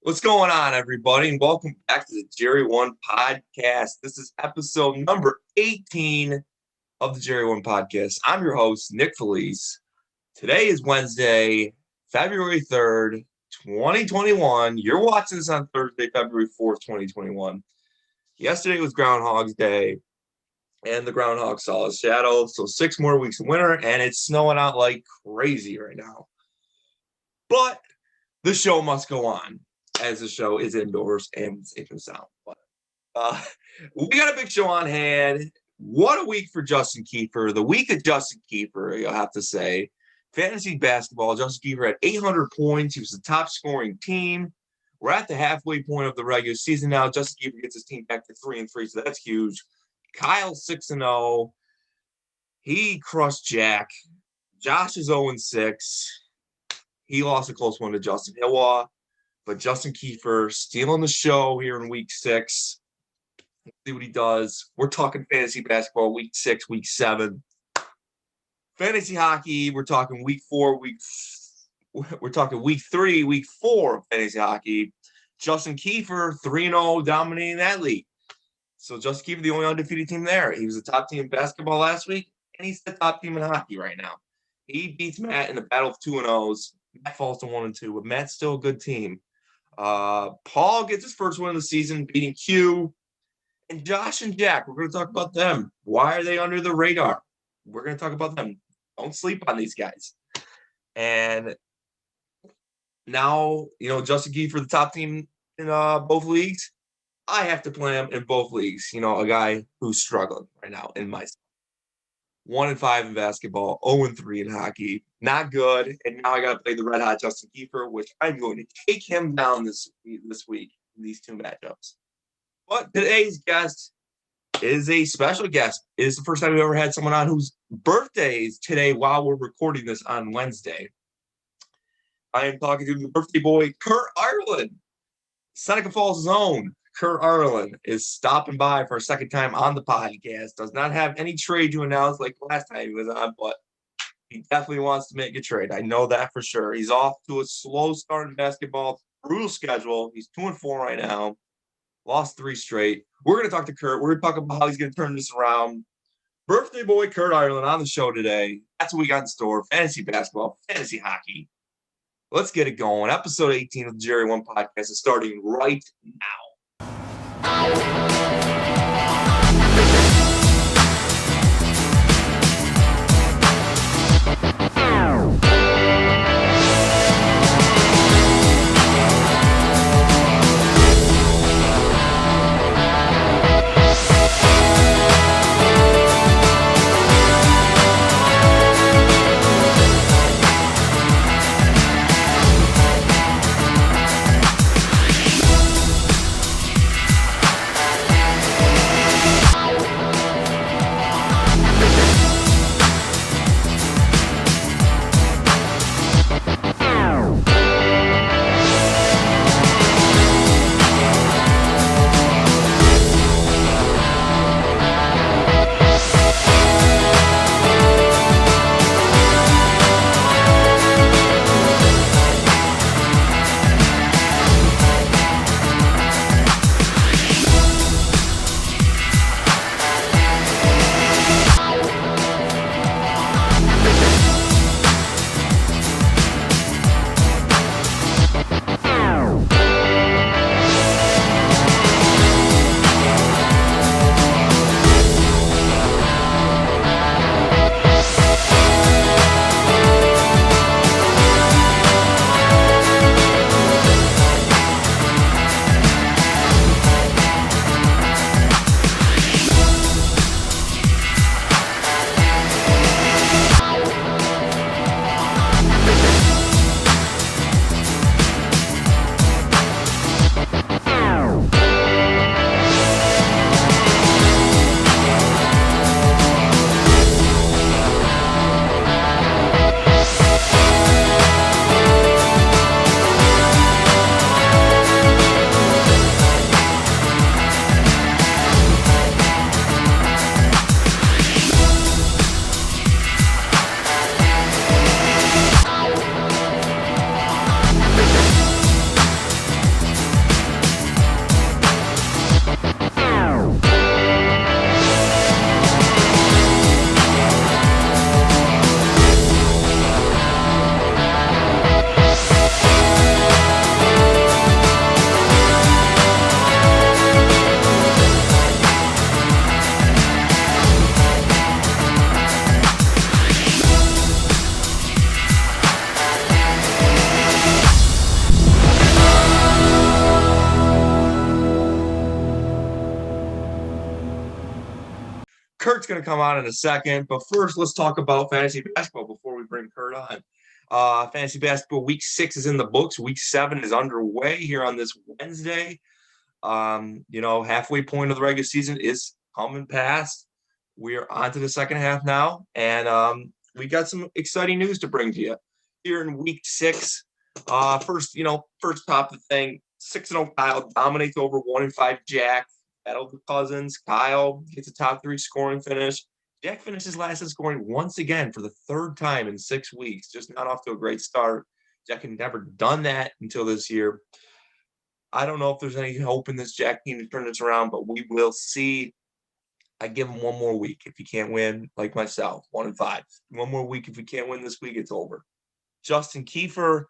What's going on, everybody? And welcome back to the JERRY1 Podcast. This is episode number 18 of the JERRY1 Podcast. I'm your host, Nick Felice. Today is Wednesday, February 3rd, 2021. You're watching this on Thursday, February 4th, 2021. Yesterday was Groundhog's Day, and the Groundhog saw his shadow. So 6 more weeks of winter, and it's snowing out like crazy right now. But the show must go on, as the show is indoors and safe and sound. But we got a big show on hand. What a week for Justin Kiefer. The week of Justin Kiefer, you'll have to say. Fantasy basketball, Justin Kiefer had 800 points. He was the top scoring team. We're at the halfway point of the regular season now. Justin Kiefer gets his team back to 3-3, so that's huge. Kyle 6-0. He crushed Jack. Josh is 0-6. He lost a close one to Justin Hilwa. But Justin Kiefer stealing the show here in week 6. Let's see what he does. We're talking fantasy basketball, week 6, week 7. Fantasy hockey, we're talking week 4, we're talking week 3, week 4 of fantasy hockey. Justin Kiefer, 3-0, dominating that league. So Justin Kiefer, the only undefeated team there. He was the top team in basketball last week, and he's the top team in hockey right now. He beats Matt in the battle of 2-0s. Matt falls to 1-2, but Matt's still a good team. Paul gets his first win of the season, beating Q. And Josh and Jack, we're going to talk about them. Why are they under the radar? We're going to talk about them. Don't sleep on these guys. And now, Justin Kiefer, the top team in both leagues. I have to play him in both leagues. A guy who's struggling right now in my 1-5 in basketball, 0-3 in hockey. Not good. And now I got to play the red hot Justin Kiefer, which I'm going to take him down this week in these 2 matchups. But today's guest is a special guest. It is the first time we've ever had someone on whose birthday is today while we're recording this on Wednesday. I am talking to the birthday boy, Curt Irland. Seneca Falls' own Curt Irland is stopping by for a second time on the podcast. Does not have any trade to announce like last time he was on, but he definitely wants to make a trade. I know that for sure. He's off to a slow start in basketball, brutal schedule. He's 2-4 right now. Lost 3 straight. We're going to talk to Curt. We're going to talk about how he's going to turn this around. Birthday boy Curt Irland on the show today. That's what we got in store. Fantasy basketball, fantasy hockey. Let's get it going. Episode 18 of the JERRY1 Podcast is starting right now. Curt's going to come on in a second, but first let's talk about fantasy basketball before we bring Curt on. Fantasy basketball week 6 is in the books. Week 7 is underway here on this Wednesday. Halfway point of the regular season is coming past. We are on to the second half now, and we got some exciting news to bring to you here in week 6. First top of the thing, 6-0 Kyle dominates over 1-5 Jack. Battle the cousins. Kyle gets a top 3 scoring finish. Jack finishes last in scoring once again for the third time in 6 weeks. Just not off to a great start. Jack had never done that until this year. I don't know if there's any hope in this Jack team to turn this around, but we will see. I give him one more week. If he can't win, like myself, 1-5. One more week. If we can't win this week, it's over. Justin Kiefer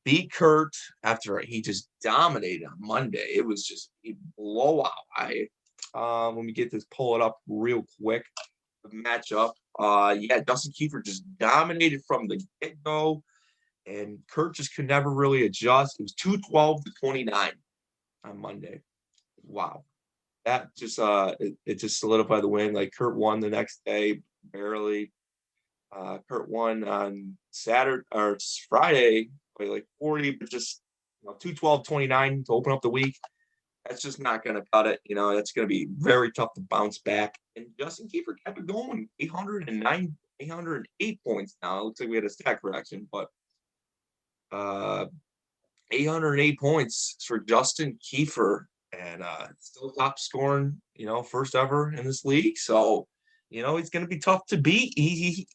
beat Curt after he just dominated on Monday. It was just a blowout. Let me pull it up real quick. The matchup. Justin Kiefer just dominated from the get-go, and Curt just could never really adjust. It was 212-29 on Monday. Wow. That just it just solidified the win. Like, Curt won the next day, barely. Curt won on Saturday or Friday by like 40, but just 212-29 to open up the week. That's just not going to cut it. That's going to be very tough to bounce back. And Justin Kiefer kept it going. 808 points now. It looks like we had a stat correction, but 808 points for Justin Kiefer, and still top scoring, first ever in this league. So, he's going to be tough to beat. He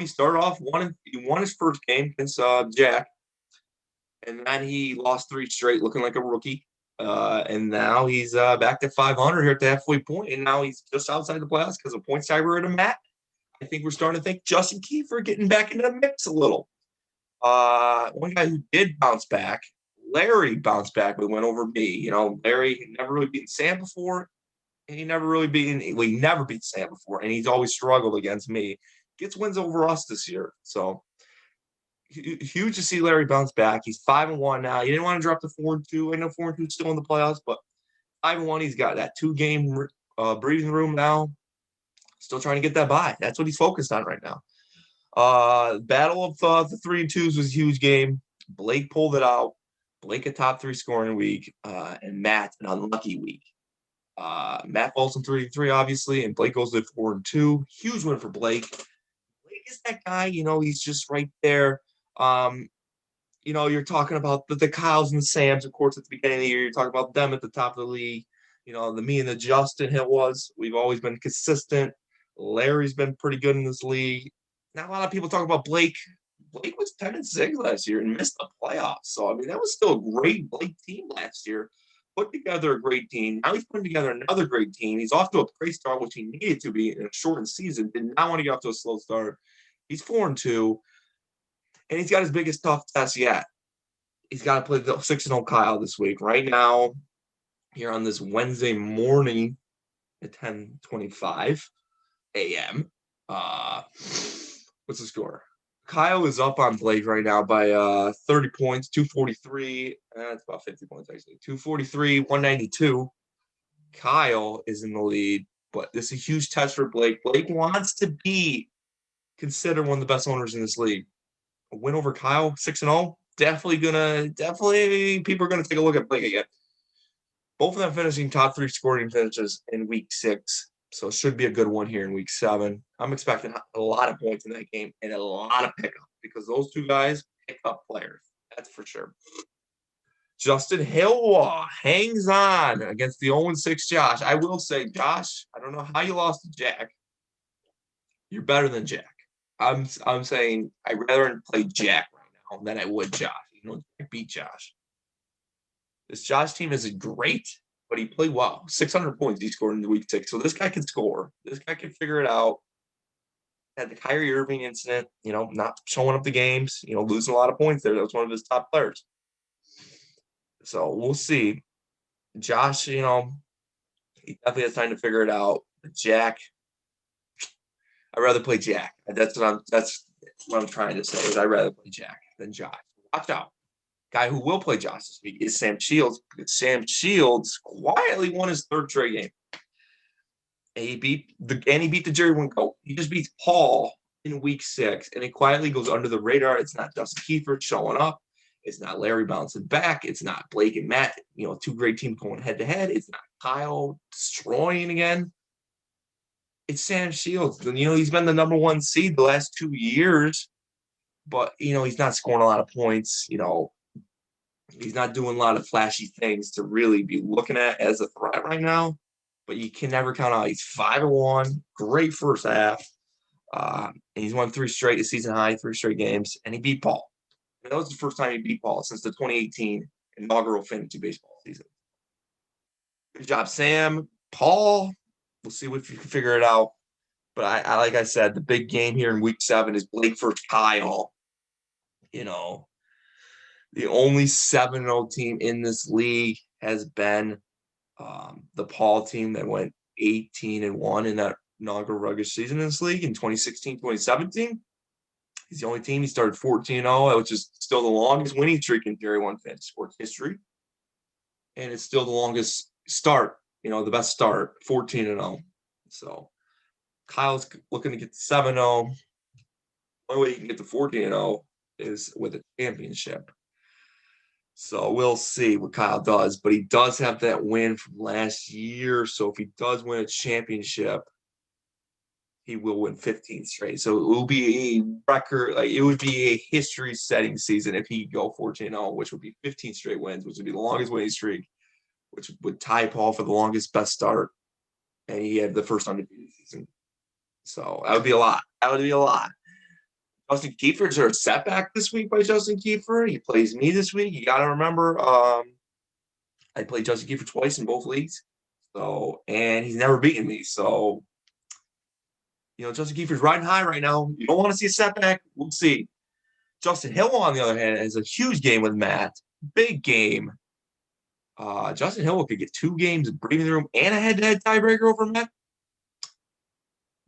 started off he won his first game against Jack, and then he lost 3 straight, looking like a rookie. And now he's back to 500 here at the halfway point, and now he's just outside the playoffs because of points tiebreaker to Matt. I think we're starting to think Justin Kiefer getting back into the mix a little. One guy who did bounce back, Larry bounced back, but went over me. Larry never really beaten Sam before. And he never beat Sam before, and he's always struggled against me. Gets wins over us this year. So huge to see Larry bounce back. He's 5-1 now. He didn't want to drop to 4-2. I know 4-2 is still in the playoffs, but 5-1. He's got that 2-game breathing room now. Still trying to get that bye. That's what he's focused on right now. Battle of the 3-2s was a huge game. Blake pulled it out. Blake a top 3 scoring week, and Matt an unlucky week. Matt falls from 3-3, obviously, and Blake goes to 4-2. Huge win for Blake. Blake is that guy, he's just right there. You're talking about the Kyles and the Sams, of course, at the beginning of the year. You're talking about them at the top of the league. Me and the Justin we've always been consistent. Larry's been pretty good in this league. Not a lot of people talk about Blake. Blake was 10-6 last year and missed the playoffs. So, that was still a great Blake team last year. Put together a great team. Now he's putting together another great team. He's off to a great start, which he needed to be in a shortened season. Did not want to get off to a slow start. He's 4-2, and he's got his biggest tough test yet. He's got to play the 6-0 Kyle this week. Right now, here on this Wednesday morning at 10:25 a.m. What's the score? Kyle is up on Blake right now by 30 points, 243. That's about 50 points, actually. 243, 192. Kyle is in the lead, but this is a huge test for Blake. Blake wants to be considered one of the best owners in this league. A win over Kyle, 6-0. Definitely people are going to take a look at Blake again. Both of them finishing top 3 scoring finishes in week 6. So it should be a good one here in week 7. I'm expecting a lot of points in that game and a lot of pickup because those two guys pick up players. That's for sure. Justin Hilwa hangs on against the 0-6 Josh. I will say, Josh, I don't know how you lost to Jack. You're better than Jack. I'm saying I'd rather play Jack right now than I would Josh. Beat Josh. This Josh team isn't great, but he played well. 600 points he scored in week 6. So this guy can score. This guy can figure it out. Had the Kyrie Irving incident, not showing up the games, losing a lot of points there. That was one of his top players. So we'll see. Josh, he definitely has time to figure it out. But Jack, I'd rather play Jack. That's what I'm trying to say is I'd rather play Jack than Josh. Watch out. Guy who will play Josh this week is Sam Shields. Sam Shields quietly won his 3rd straight game. And he beat the JERRY1 GOAT. He just beats Paul in week 6, and it quietly goes under the radar. It's not Justin Kiefer showing up. It's not Larry bouncing back. It's not Blake and Matt, two great teams going head to head. It's not Kyle destroying again. It's Sam Shields. And, he's been the number 1 seed the last 2 years, but, he's not scoring a lot of points. He's not doing a lot of flashy things to really be looking at as a threat right now, but you can never count out. He's 5-1, great first half. And he's won 3 straight, a season high, 3 straight games, and he beat Paul. And that was the first time he beat Paul since the 2018 inaugural fantasy baseball season. Good job, Sam. Paul, we'll see if you can figure it out. But I like I said, the big game here in week 7 is Blake versus Kyle. The only 7-0 team in this league has been the Paul team that went 18-1 in that inaugural regular season in this league in 2016, 2017. He's the only team. He started 14-0, which is still the longest winning streak in JERRY1 fantasy sports history. And it's still the longest start, the best start, 14-0. So Kyle's looking to get to 7-0. The only way he can get to 14-0 is with a championship. So we'll see what Kyle does, but he does have that win from last year. So if he does win a championship, he will win 15 straight. So it will be a record, it would be a history-setting season if he go 14-0, which would be 15 straight wins, which would be the longest winning streak, which would tie Paul for the longest best start. And he had the first undefeated season. So that would be a lot. Justin Kiefer, is there a setback this week by Justin Kiefer? He plays me this week. You got to remember, I played Justin Kiefer twice in both leagues. So, and he's never beaten me. So, Justin Kiefer's riding high right now. You don't want to see a setback. We'll see. Justin Hill, on the other hand, has a huge game with Matt. Big game. Justin Hill could get 2 games of breathing room and a head-to-head tiebreaker over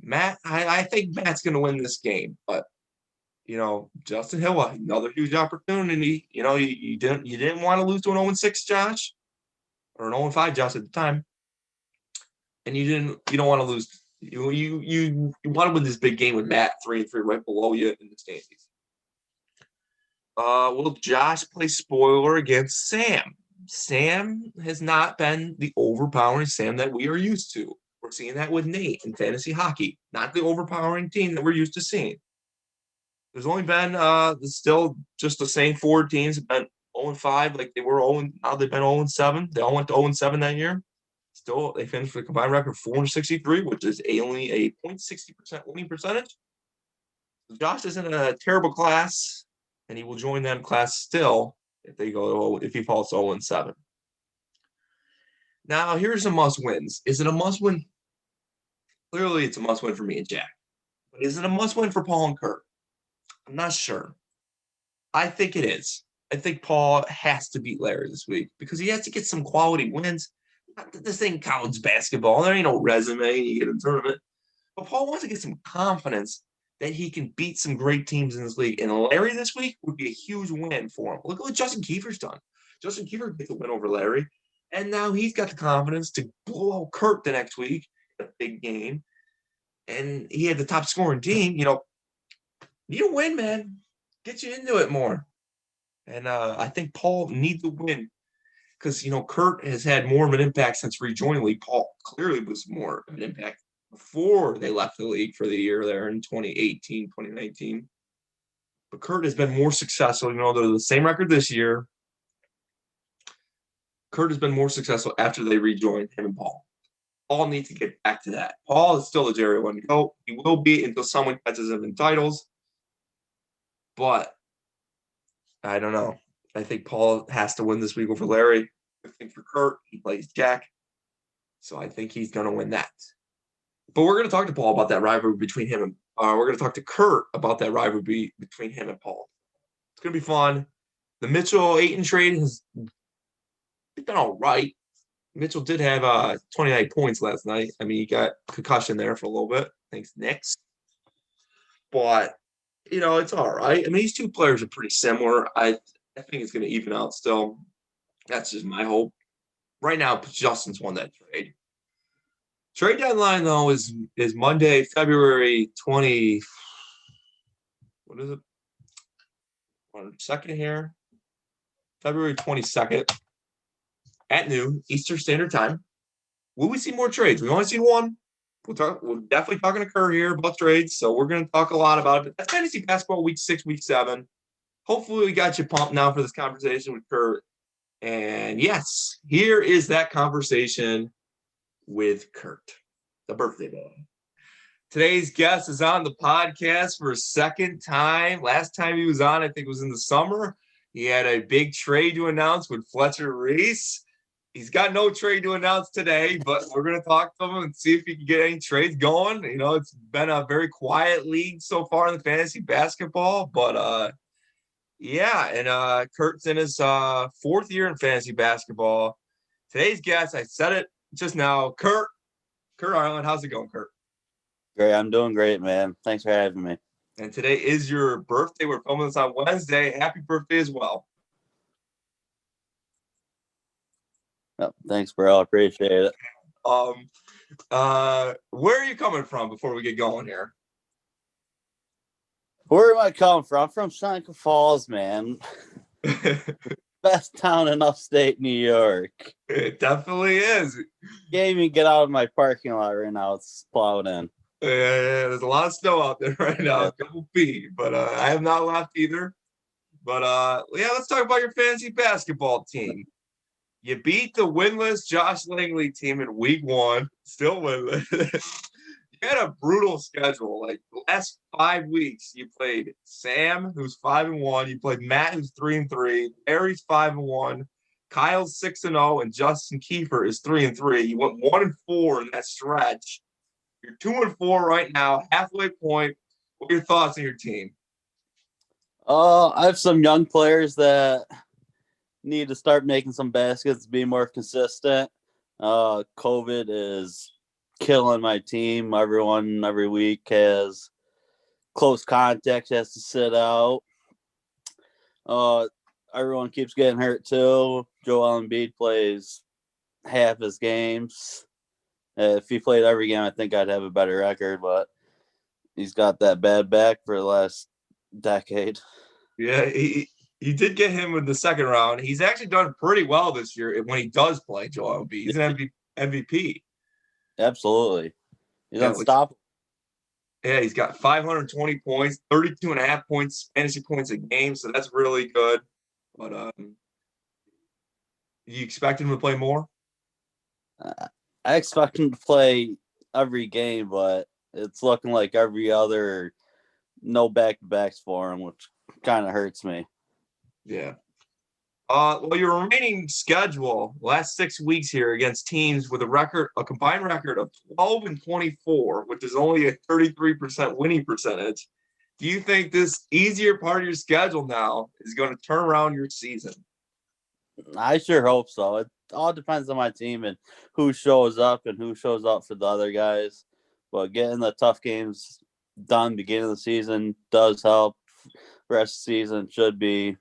Matt. I think Matt's going to win this game, but Justin Hill, another huge opportunity. You didn't want to lose to an 0-6 Josh, or an 0-5 Josh at the time, and you don't want to lose. You want to win this big game with Matt 3-3 right below you in the standings. Will Josh play spoiler against Sam? Sam has not been the overpowering Sam that we are used to. We're seeing that with Nate in fantasy hockey, not the overpowering team that we're used to seeing. There's only been still just the same 4 teams have been 0-5, like they were 0. Now they've been 0-7. They all went to 0-7 that year. Still, they finished with a combined record of 463, which is only a 0.60% winning percentage. So Josh is in a terrible class, and he will join that class still if he falls to 0-7. Now, here's some must-wins. Is it a must-win? Clearly, it's a must-win for me and Jack. But is it a must-win for Paul and Curt? I'm not sure. I think it is. I think Paul has to beat Larry this week because he has to get some quality wins. This ain't college basketball. There ain't no resume you get in a tournament. But Paul wants to get some confidence that he can beat some great teams in this league. And Larry this week would be a huge win for him. Look at what Justin Kiefer's done. Justin Kiefer gets a win over Larry. And now he's got the confidence to blow out Curt the next week, a big game. And he had the top scoring team. Need a win, man. Get you into it more. And I think Paul needs to win because, Curt has had more of an impact since rejoining the league. Paul clearly was more of an impact before they left the league for the year there in 2018, 2019. But Curt has been more successful. They're the same record this year. Curt has been more successful after they rejoined him and Paul. Paul needs to get back to that. Paul is still the JERRY1 GOAT. He will be until someone catches him in titles. But I don't know. I think Paul has to win this week over Larry. I think for Curt, he plays Jack. So I think he's going to win that. But we're going to talk to Paul about that rivalry between him and we're going to talk to Curt about that rivalry between him and Paul. It's going to be fun. The Mitchell-Ayton trade has been all right. Mitchell did have 29 points last night. I mean, he got concussion there for a little bit. Thanks, Knicks. But, it's all right. I mean, these two players are pretty similar. I think it's going to even out still. That's just my hope. Right now, Justin's won that trade. Trade deadline though is Monday, February 20. What is it? 1 second here. February 22nd at noon Eastern Standard Time. Will we see more trades? We only seen one. We're definitely talking to Curt here about trades, so we're going to talk a lot about it. That's fantasy basketball week 6, week 7. Hopefully, we got you pumped now for this conversation with Curt. And yes, here is that conversation with Curt, the birthday boy. Today's guest is on the podcast for a second time. Last time he was on, I think, was in the summer. He had a big trade to announce with Fletcher Reese. He's got no trade to announce today, but we're going to talk to him and see if he can get any trades going. You know, it's been a very quiet league so far in the fantasy basketball, but Curt's in his 4th year in fantasy basketball. Today's guest, I said it just now, Curt Irland. How's it going, Curt? Great. I'm doing great, man. Thanks for having me. And today is your birthday. We're filming this on Wednesday. Happy birthday as well. Oh, thanks, bro. I appreciate it. Where are you coming from before we get going here? Where am I coming from? I'm from Seneca Falls, man. Best town in upstate New York. It definitely is. Can't even get out of my parking lot right now. It's plowed in. There's a lot of snow out there right now, a couple feet, but I have not left either. But let's talk about your fantasy basketball team. You beat the winless Josh Langley team in week 1, still winless. You had a brutal schedule. Like the last 5 weeks, you played Sam, who's 5-1. You played Matt, who's 3-3. Barry's 5-1. Kyle's 6-0, and Justin Kiefer is 3-3. You went 1-4 in that stretch. You're 2-4 right now, halfway point. What are your thoughts on your team? I have some young players that need to start making some baskets, be more consistent. COVID is killing my team. Everyone every week has close contact, has to sit out. Everyone keeps getting hurt too. Joel Embiid plays half his games. If he played every game, I think I'd have a better record, but he's got that bad back for the last decade. Yeah, he did get him in the second round. He's actually done pretty well this year when he does play Joel Embiid. He's an MVP. Absolutely. He's unstoppable. Yeah, he's got 520 points, 32.5 points, fantasy points a game, so that's really good. But you expect him to play more? I expect him to play every game, but it's looking like every other no back-to-backs for him, which kind of hurts me. Yeah. Your remaining schedule, last 6 weeks here against teams with a combined record of 12-24, which is only a 33% winning percentage. Do you think this easier part of your schedule now is going to turn around your season? I sure hope so. It all depends on my team and who shows up and who shows up for the other guys. But getting the tough games done beginning of the season does help. Rest of the season should be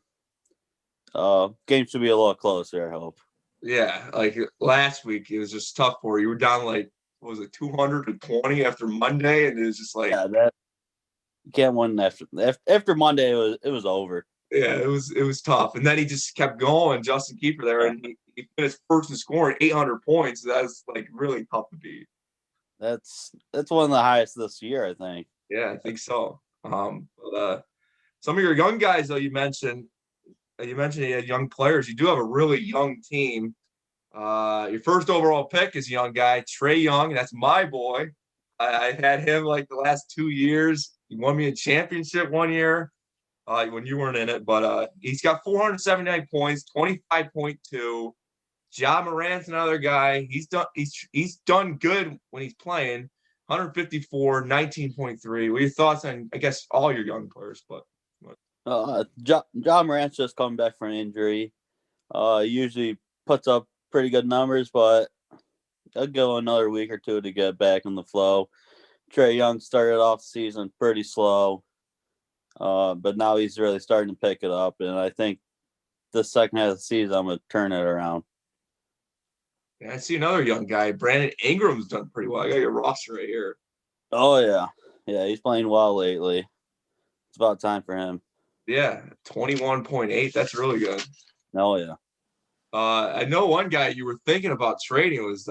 games should be a little closer, I hope. Yeah, like last week, it was just tough for you. You were down like, what was it, 220 after Monday, and it was just like, that you can't win after Monday. It was over. Yeah, it was tough, and then he just kept going. Justin Kiefer there, and he finished first in scoring 800 points. That's like really tough to beat. That's one of the highest this year, I think. Yeah, I think so. Some of your young guys, though, you mentioned you had young players. You do have a really young team. Your first overall pick is a young guy, Trae Young. That's my boy. I had him like the last 2 years. He won me a championship one year when you weren't in it. But he's got 479 points, 25.2. Ja Morant's another guy. He's done good when he's playing. 154, 19.3. What are your thoughts on, I guess, all your young players? But Ja Morant's just coming back from an injury. Usually puts up pretty good numbers, but it'll go another week or two to get back in the flow. Trae Young started off the season pretty slow, but now he's really starting to pick it up, and I think the second half of the season I'm going to turn it around. Yeah, I see another young guy, Brandon Ingram's done pretty well. I got your roster right here. Oh yeah, yeah, he's playing well lately. It's about time for him. Yeah, 21.8. That's really good. Oh yeah. I know one guy you were thinking about trading was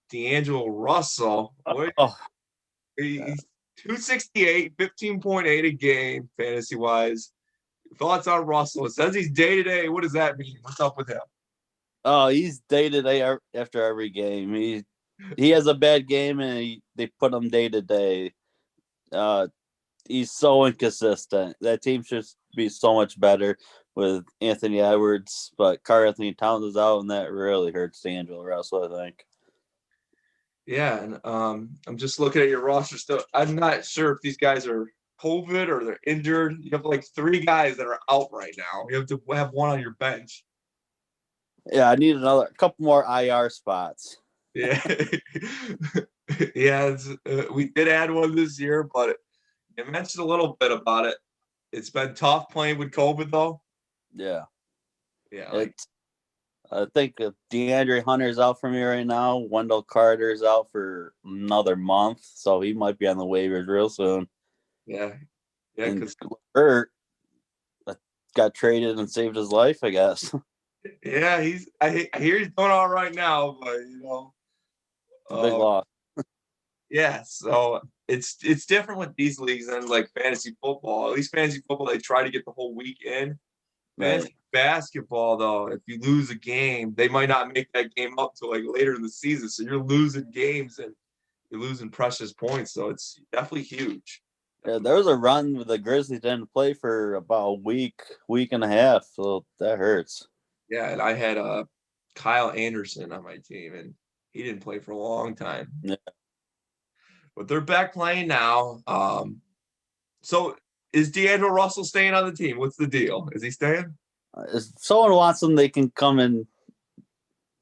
D'Angelo Russell. Oh, He's 268, 15.8 a game, fantasy wise. Thoughts on Russell? It says he's day to day. What does that mean? What's up with him? oh, he's day to day after every game. He has a bad game and they put him day to day. He's so inconsistent. That team should be so much better with Anthony Edwards, but Karl-Anthony Towns is out, and that really hurts D'Angelo Russell, I think. Yeah, and I'm just looking at your roster still. I'm not sure if these guys are COVID or they're injured. You have like 3 guys that are out right now. You have to have one on your bench. Yeah, I need a couple more IR spots. Yeah, yeah. We did add one this year, but you mentioned a little bit about it. It's been tough playing with COVID, though. Yeah. Yeah, I think DeAndre Hunter's out for me right now. Wendell Carter's out for another month, so he might be on the waivers real soon. yeah, And because Curt got traded and saved his life, I guess. yeah, I hear he's doing all right now, but Big loss. yeah. So it's different with these leagues than like fantasy football. At least fantasy football, they try to get the whole week in. Right. Fantasy basketball, though, if you lose a game, they might not make that game up till like later in the season. So you're losing games and you're losing precious points. So it's definitely huge. Yeah, there was a run where the Grizzlies didn't play for about a week and a half, so that hurts. Yeah, and I had Kyle Anderson on my team, and he didn't play for a long time. Yeah. But they're back playing now. So is D'Angelo Russell staying on the team? What's the deal? Is he staying? If someone wants him, they can come and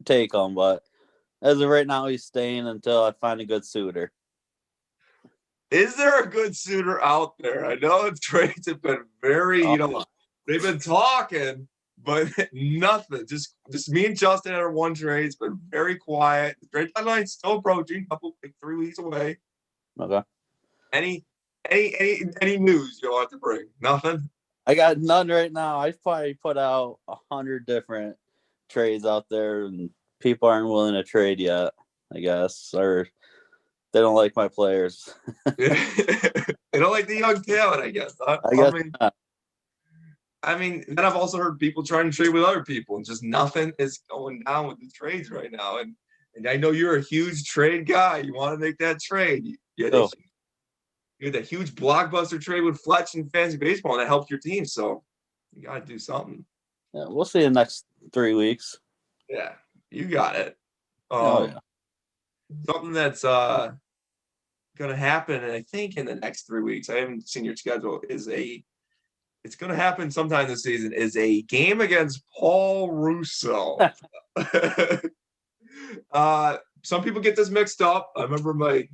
take him, but as of right now, he's staying until I find a good suitor. Is there a good suitor out there? I know the trades have been very, they've been talking, but nothing. Just me and Justin had our one trade. It's been very quiet. The trade deadline's still approaching, like 3 weeks away. Okay. Any news you want to bring? Nothing. I got none right now. I probably put out 100 different trades out there, and people aren't willing to trade yet, I guess, or they don't like my players. They don't like the young talent, I guess. I mean, then I've also heard people trying to trade with other people, and just nothing is going down with the trades right now. And I know you're a huge trade guy. You want to make that trade. You had that huge blockbuster trade with Fletch in fantasy baseball, and that helped your team. So you got to do something. Yeah, we'll see in the next 3 weeks. Yeah, you got it. Yeah. Something that's going to happen, and I think in the next 3 weeks, I haven't seen your schedule, it's going to happen sometime this season, is a game against Paul Russo. Some people get this mixed up. I remember my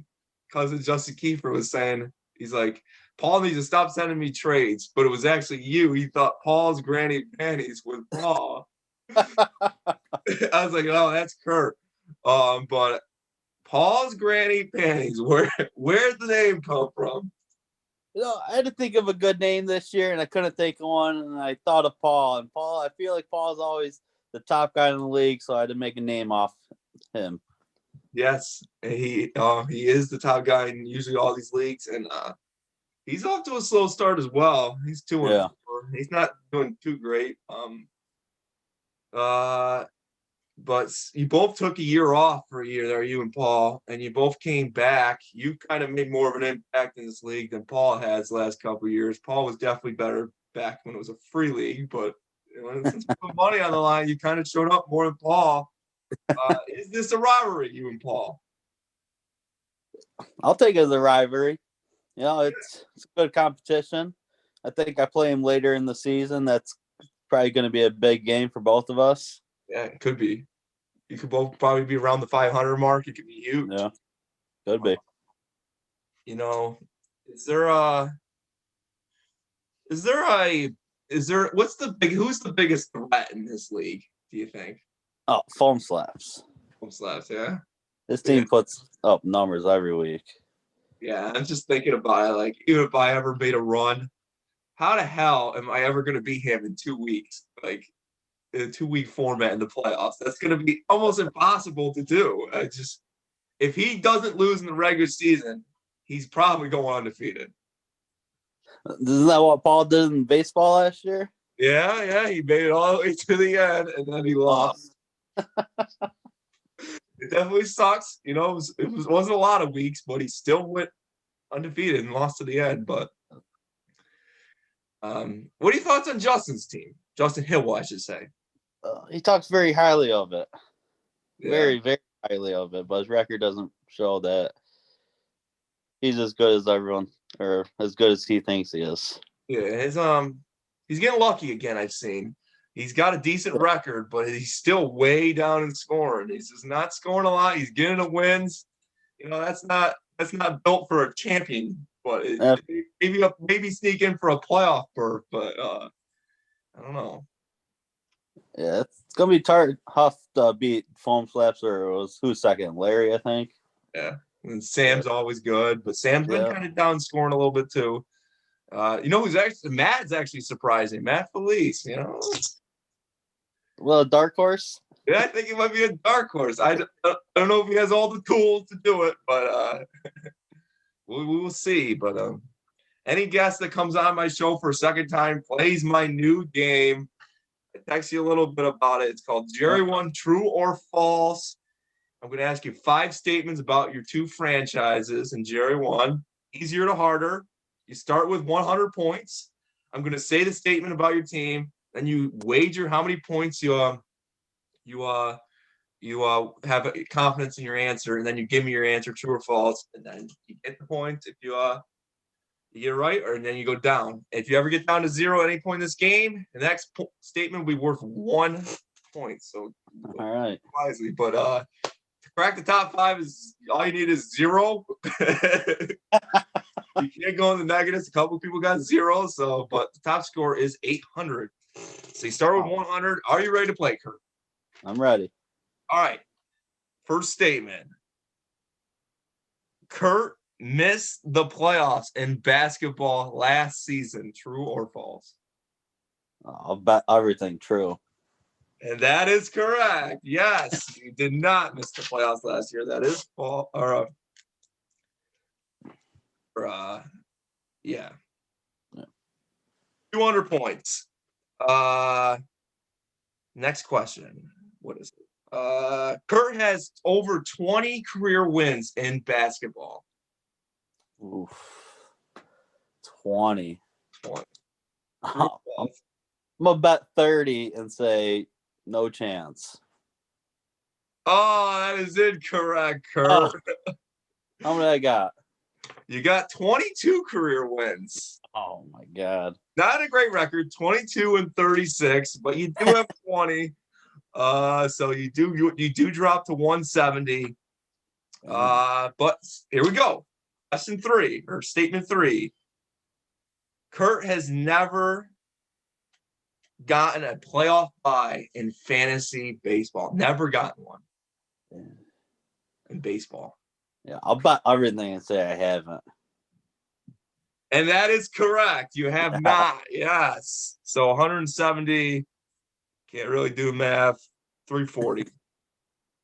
cousin Justin Kiefer was saying, he's like, Paul needs to stop sending me trades, but it was actually you. He thought Paul's granny panties with Paul. I was like, oh, that's Curt. But Paul's granny panties, where'd the name come from? I had to think of a good name this year, and I couldn't think of one, and I thought of Paul. And Paul, I feel like Paul's always the top guy in the league, so I had to make a name off him. Yes, he is the top guy in usually all these leagues, and he's off to a slow start as well. He's 2-4. He's not doing too great. But you both took a year off for a year there, you and Paul, and you both came back. You kind of made more of an impact in this league than Paul has the last couple of years. Paul was definitely better back when it was a free league, but since we put money on the line, you kind of showed up more than Paul. Is this a rivalry, you and Paul? I'll take it as a rivalry. It's a good competition. I think I play him later in the season. That's probably going to be a big game for both of us. Yeah, it could be. You could both probably be around the 500 mark. It could be huge. Yeah, could be. Who's the biggest threat in this league, do you think? Oh, foam slaps. Home slaps, yeah. This team puts up numbers every week. Yeah, I'm just thinking about it. Like, even if I ever made a run, how the hell am I ever going to beat him in 2 weeks? Like, in a 2-week format in the playoffs. That's going to be almost impossible to do. If he doesn't lose in the regular season, he's probably going undefeated. Isn't that what Paul did in baseball last year? Yeah, he made it all the way to the end, and then he lost. It definitely sucks. You know, wasn't a lot of weeks, but he still went undefeated and lost to the end. But what are your thoughts on Justin's team? Justin Hill, I should say. He talks very highly of it. Yeah. Very, very highly of it, but his record doesn't show that he's as good as everyone, or as good as he thinks he is. Yeah, he's getting lucky again, I've seen. He's got a decent record, but he's still way down in scoring. He's just not scoring a lot. He's getting the wins. You know, that's not built for a champion, but maybe sneak in for a playoff berth, but I don't know. Yeah, it's gonna be tough to beat Foam Slaps, or who's second? Larry, I think. Yeah, and Sam's always good, but Sam's been kind of down scoring a little bit too. You know who's actually Matt's actually surprising. Matt Felice, you know. Well, dark horse. Yeah, I think he might be a dark horse. I don't know if he has all the tools to do it, but we will see. But any guest that comes on my show for a second time plays my new game. I text you a little bit about it. It's called JERRY1 True or False. I'm going to ask you 5 statements about your 2 franchises in JERRY1. Easier to harder. You start with 100 points. I'm going to say the statement about your team, then you wager how many points you have confidence in your answer, and then you give me your answer, true or false, and then you get the points if you get it right, or then you go down. If you ever get down to 0 at any point in this game, the next statement will be worth 1 point. So all right, wisely. But to crack the top 5 is all you need is 0. You can't go in the negatives. A couple of people got 0, but the top score is 800. So you start with 100. Are you ready to play, Curt? I'm ready. All right. First statement. Curt missed the playoffs in basketball last season. True or false? I'll bet everything true. And that is correct. Yes, you did not miss the playoffs last year. That is false. Yeah. 200 points. Next question. What is it? Curt has over 20 career wins in basketball. Oof. 20. I'm gonna bet 30 and say no chance. Oh, that is incorrect, Curt. How many I got? You got 22 career wins. Oh my God. Not a great record, 22 and 36, but you do have 20. So you do drop to 170. But here we go. Statement 3. Curt has never gotten a playoff bye in fantasy baseball. Never gotten one in baseball. Yeah, I'll bet everything and say I haven't. And that is correct. You have not. Yes. So 170. Can't really do math. 340.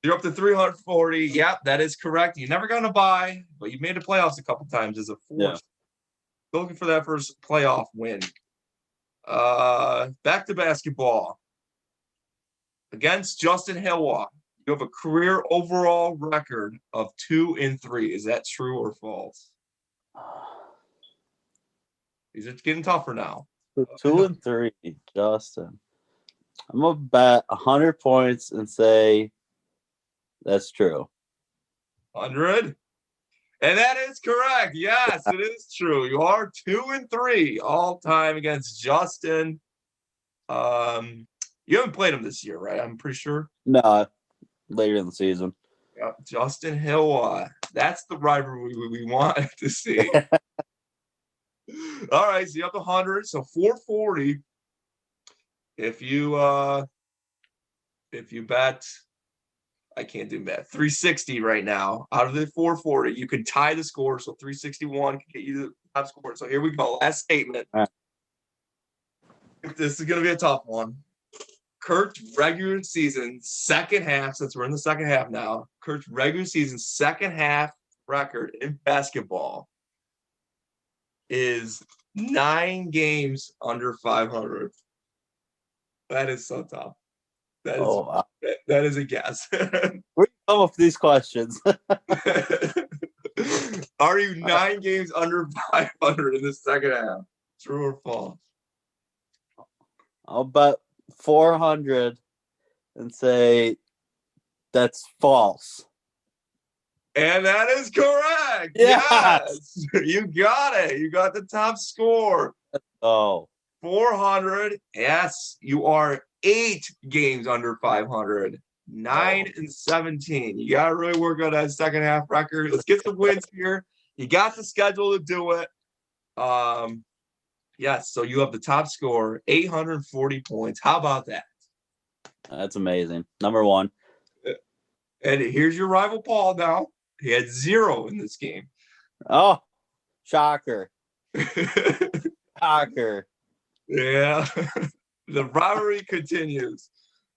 You're up to 340. Yep, that is correct. You never got a bye, but you made the playoffs a couple times as a force. Yeah. Looking for that first playoff win. Back to basketball. Against Justin Hill, you have a career overall record of 2-3. Is that true or false? These are getting tougher now. 2-3, Justin. I'm gonna bet 100 points and say that's true. 100, and that is correct. Yes, it is true. You are 2-3 all time against Justin. You haven't played him this year, right? I'm pretty sure. No, later in the season. Yeah, Justin Hill. That's the rivalry we want to see. All right, so you have 100, so 440. If you bet I can't do math. 360 right now out of the 440. You could tie the score, so 361 can get you the top score. So here we go. Last statement. All right. This is going to be a tough one. Curt's regular season second half, since we're in the second half now, Curt's regular season second half record in basketball is 9 games under 500. That is so tough. That is a guess. Where do you come up with these questions? Are you 9 games under 500 in the second half? True or false? I'll bet 400 and say that's false. And that is correct. Yes. You got it. You got the top score. Oh. 400. Yes, you are 8 games under 500. 9 and 17. You got to really work on that second half record. Let's get some wins here. You got the schedule to do it. Yes, so you have the top score, 840 points. How about that? That's amazing. Number one. And here's your rival Paul now. He had 0 in this game. Oh, shocker. Shocker. Yeah. The rivalry continues.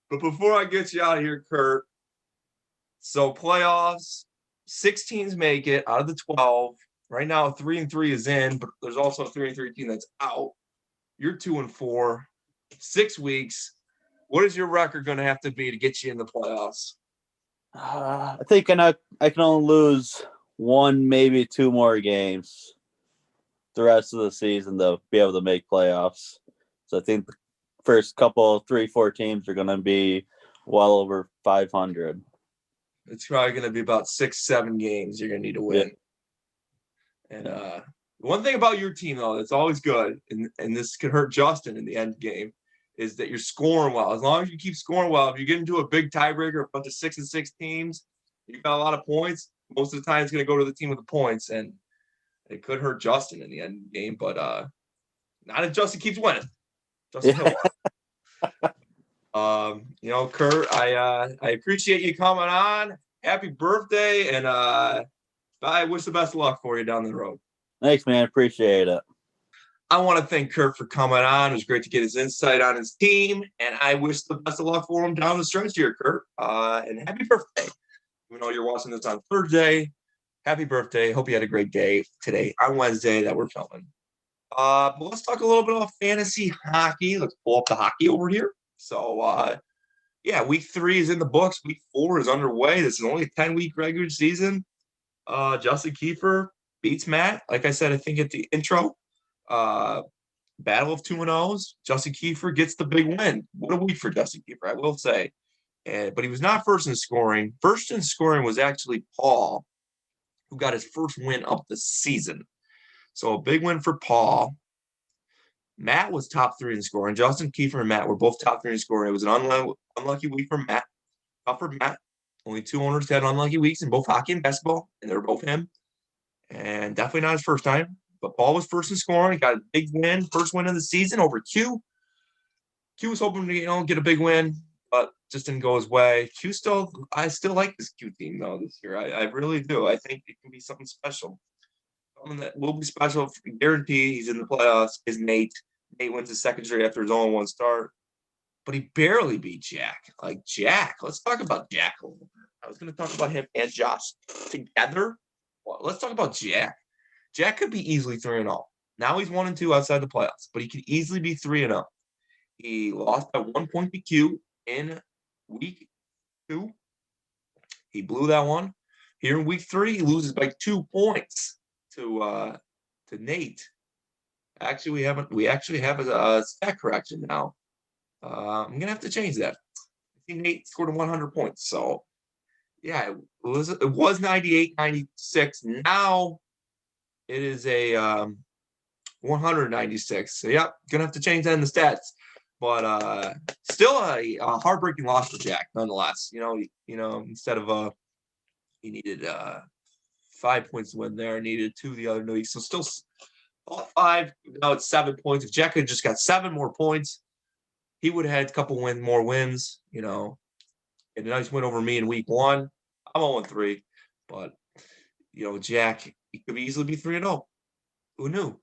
But before I get you out of here, Curt, so playoffs, 6 teams make it out of the 12. Right now, 3-3 is in, but there's also a 3-3 team that's out. You're 2-4, 6 weeks. What is your record going to have to be to get you in the playoffs? I think I can only lose 1, maybe 2 more games the rest of the season to be able to make playoffs. So I think the first couple, 3-4 teams are going to be well over 500. It's probably going to be about 6-7 games you're going to need to win. Yeah. And one thing about your team, though, that's always good, and this could hurt Justin in the end game, is that you're scoring well. As long as you keep scoring well, if you get into a big tiebreaker, a bunch of 6-6 teams, you got a lot of points, most of the time it's going to go to the team with the points, and it could hurt Justin in the end game, but not if Justin keeps winning. Justin Hill. Curt, I appreciate you coming on. Happy birthday, and I wish the best of luck for you down the road. Thanks, man. Appreciate it. I want to thank Curt for coming on. It was great to get his insight on his team, and I wish the best of luck for him down the stretch here, Curt. And happy birthday. Even though you're watching this on Thursday, happy birthday. Hope you had a great day today on Wednesday that we're filming. But let's talk a little bit about fantasy hockey. Let's pull up the hockey over here. So, week 3 is in the books. Week 4 is underway. This is only a 10-week regular season. Justin Kiefer beats Matt. Like I said, I think at the intro, battle of 2-0s. Justin Kiefer gets the big win. What a week for Justin Kiefer, I will say. But he was not first in scoring. First in scoring was actually Paul, who got his first win of the season. So a big win for Paul. Matt was top 3 in scoring. Justin Kiefer and Matt were both top 3 in scoring. It was an unlucky week for Matt. Tough for Matt. Only 2 owners had unlucky weeks in both hockey and basketball, and they were both him. And definitely not his first time. But Paul was first in scoring. Got a big win. First win of the season over Q. Q was hoping to get a big win, but just didn't go his way. I still like this Q team, though, this year. I really do. I think it can be something special. Something that will be special. Guarantee he's in the playoffs is Nate. Nate wins his second straight after his 0-1 start. But he barely beat Jack. Like, Jack. Let's talk about Jack a little bit. I was going to talk about him and Josh together. Well, let's talk about Jack. Jack could be easily 3-0. Now he's 1-2 outside the playoffs, but he could easily be 3-0. He lost by 1 point to Q in week 2. He blew that one. Here in week 3, he loses by 2 points to Nate. Actually, we actually have a stat correction now. I'm gonna have to change that. I think Nate scored 100 points. So yeah, it was 98-96. Now it is a 196. So yeah, gonna have to change that in the stats. But still a heartbreaking loss for Jack, nonetheless. Instead of he needed 5 points to win there, needed 2 the other week. So still 5. Now it's 7 points. If Jack had just got 7 more points, he would have had a couple more wins. a nice win over me in week 1. I'm 0-3, but Jack, he could easily be 3-0. Who knew?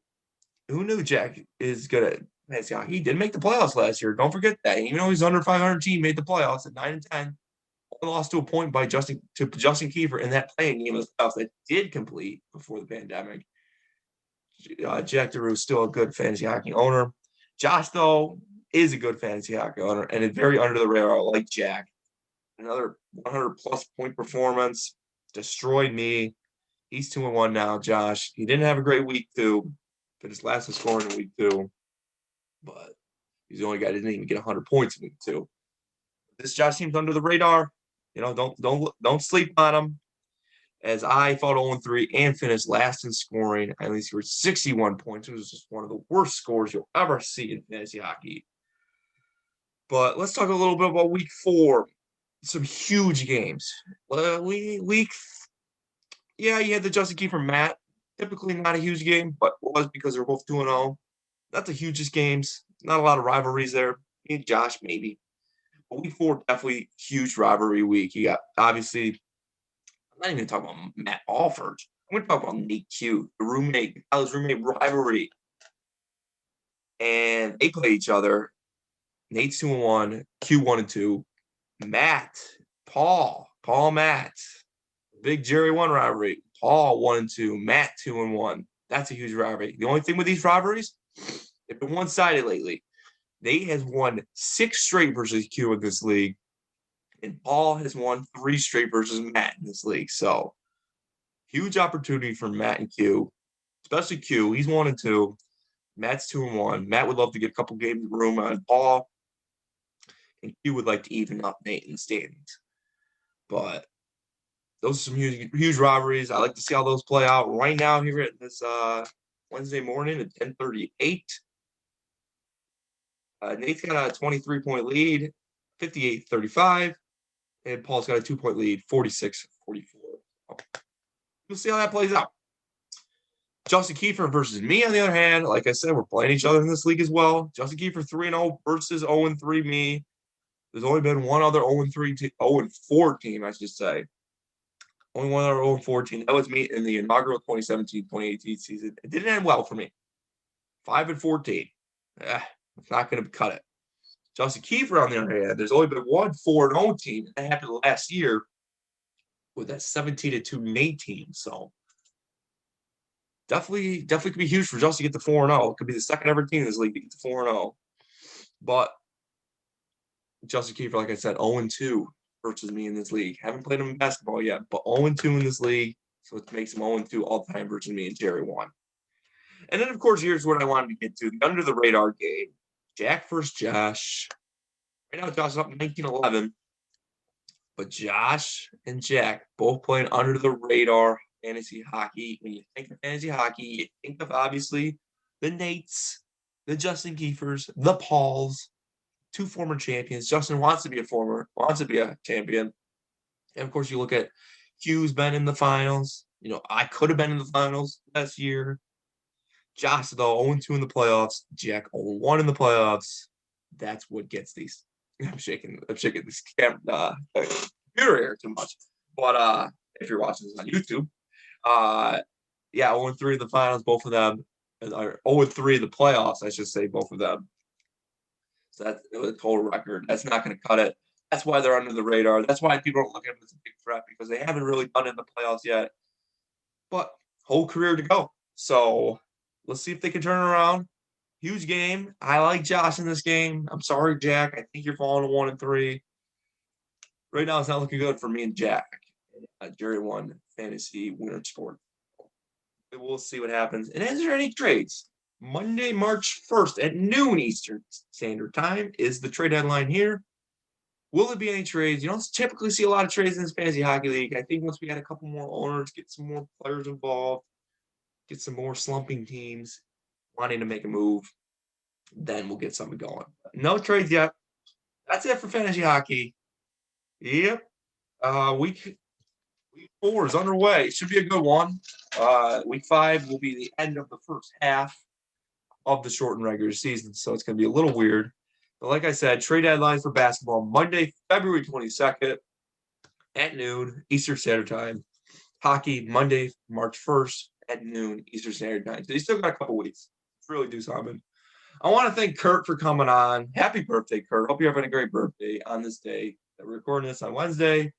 Who knew Jack is good at fantasy hockey? He did make the playoffs last year. Don't forget that. Even though he's under 500 team, made the playoffs at 9-10. Only lost to a point by Justin Kiefer in that playing game of the playoffs that did complete before the pandemic. Jack DeRue is still a good fantasy hockey owner. Josh, though, is a good fantasy hockey owner and is very under the radar, like Jack. Another 100-plus point performance. Destroyed me. He's 2-1 now, Josh. He didn't have a great week 2. Finished last in scoring in week 2. But he's the only guy that didn't even get 100 points in week 2. This Josh seems under the radar. Don't sleep on him. As I fought 0-3 and finished last in scoring, I only scored 61 points. It was just one of the worst scores you'll ever see in fantasy hockey. But let's talk a little bit about week 4. Some huge games. You had the Justin Kiefer Matt. Typically not a huge game, but it was because they're both 2-0. Not the hugest games. Not a lot of rivalries there. Me and Josh, maybe. But week 4, definitely huge rivalry week. You got, obviously, I'm not even talking about Matt Alford. I'm going to talk about Nate Q, the roommate rivalry. And they play each other. Nate's 2-1, Q 1-2. Paul, Matt. Big JERRY1 rivalry. Paul 1-2, Matt 2-1. That's a huge rivalry. The only thing with these rivalries, they've been one-sided lately. Nate has won 6 straight versus Q in this league, and Paul has won 3 straight versus Matt in this league. So, huge opportunity for Matt and Q, especially Q. He's 1-2. Matt's 2-1. Matt would love to get a couple games of room on Paul, and Q would like to even up Nate in the standings. But those are some huge rivalries. I like to see how those play out right now here at this Wednesday morning at 10:38. Nate's got a 23-point lead, 58-35, and Paul's got a 2-point lead, 46-44. We'll see how that plays out. Justin Kiefer versus me, on the other hand, like I said, we're playing each other in this league as well. Justin Kiefer 3-0 versus 0-3 me. There's only been one other 0-4 team, I should say. Only one other 0-4 team. That was me in the inaugural 2017-2018 season. It didn't end well for me. 5-14. It's not going to cut it. Justin Kiefer, on the other hand, there's only been one 4-0 team. That happened last year with that 17-2 Nate team. So definitely could be huge for Justin to get the 4-0. It could be the second ever team in this league to get the 4-0. But Justin Kiefer, like I said, 0-2 versus me in this league. Haven't played him in basketball yet, but 0-2 in this league. So it makes him 0-2 all the time versus me and JERRY1. And then, of course, here's what I wanted to get to. The under the radar game. Jack versus Josh. Right now, Josh is up 19-11. But Josh and Jack both playing under the radar fantasy hockey. When you think of fantasy hockey, you think of, obviously, the Nates, the Justin Kiefers, the Pauls, 2 former champions. Justin wants to be a champion. And, of course, you look at Q's been in the finals. I could have been in the finals last year. Josh, though, 0-2 in the playoffs. Jack, 0-1 in the playoffs. That's what gets these. I'm shaking this computer here too much. But if you're watching this on YouTube, 0-3 in the finals, both of them. Or 0-3 in the playoffs, I should say, both of them. So that's a total record. That's not going to cut it. That's why they're under the radar. That's why people don't look at them as a big threat, because they haven't really done it in the playoffs yet. But whole career to go. So let's see if they can turn it around. Huge game. I like Josh in this game. I'm sorry, Jack. I think you're falling to 1-3. Right now, it's not looking good for me and Jack. JERRY1 fantasy winner sport. We'll see what happens. And is there any trades? Monday, March 1st at noon Eastern Standard Time is the trade deadline here. Will there be any trades? You don't typically see a lot of trades in this fantasy hockey league. I think once we add a couple more owners, get some more players involved, get some more slumping teams wanting to make a move, then we'll get something going. No trades yet. That's it for fantasy hockey. Yep. Week 4 is underway. It should be a good one. Week 5 will be the end of the first half of the shortened regular season, so it's going to be a little weird. But like I said, trade deadline for basketball Monday, February 22nd. at noon Eastern Standard Time. Hockey Monday, March 1st at noon Eastern Standard Time. So you still got a couple weeks. Really do something. I want to thank Curt for coming on. Happy birthday, Curt. Hope you're having a great birthday on this day. We're recording this on Wednesday.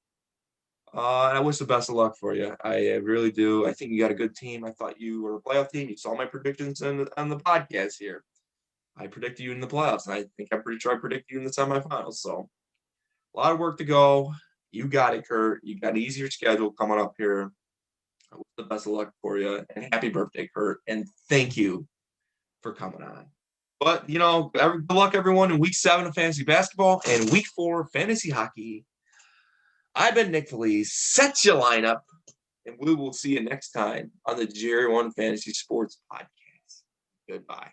And I wish the best of luck for you. I really do. I think you got a good team. I thought you were a playoff team. You saw my predictions on the podcast here. I predicted you in the playoffs, and I'm pretty sure I predicted you in the semifinals. So a lot of work to go. You got it, Curt. You got an easier schedule coming up here. I wish the best of luck for you. And happy birthday, Curt. And thank you for coming on. But, good luck, everyone, in Week 7 of fantasy basketball and Week 4 fantasy hockey. I've been Nick Felice. Set your lineup, and we will see you next time on the JERRY1 Fantasy Sports Podcast. Goodbye.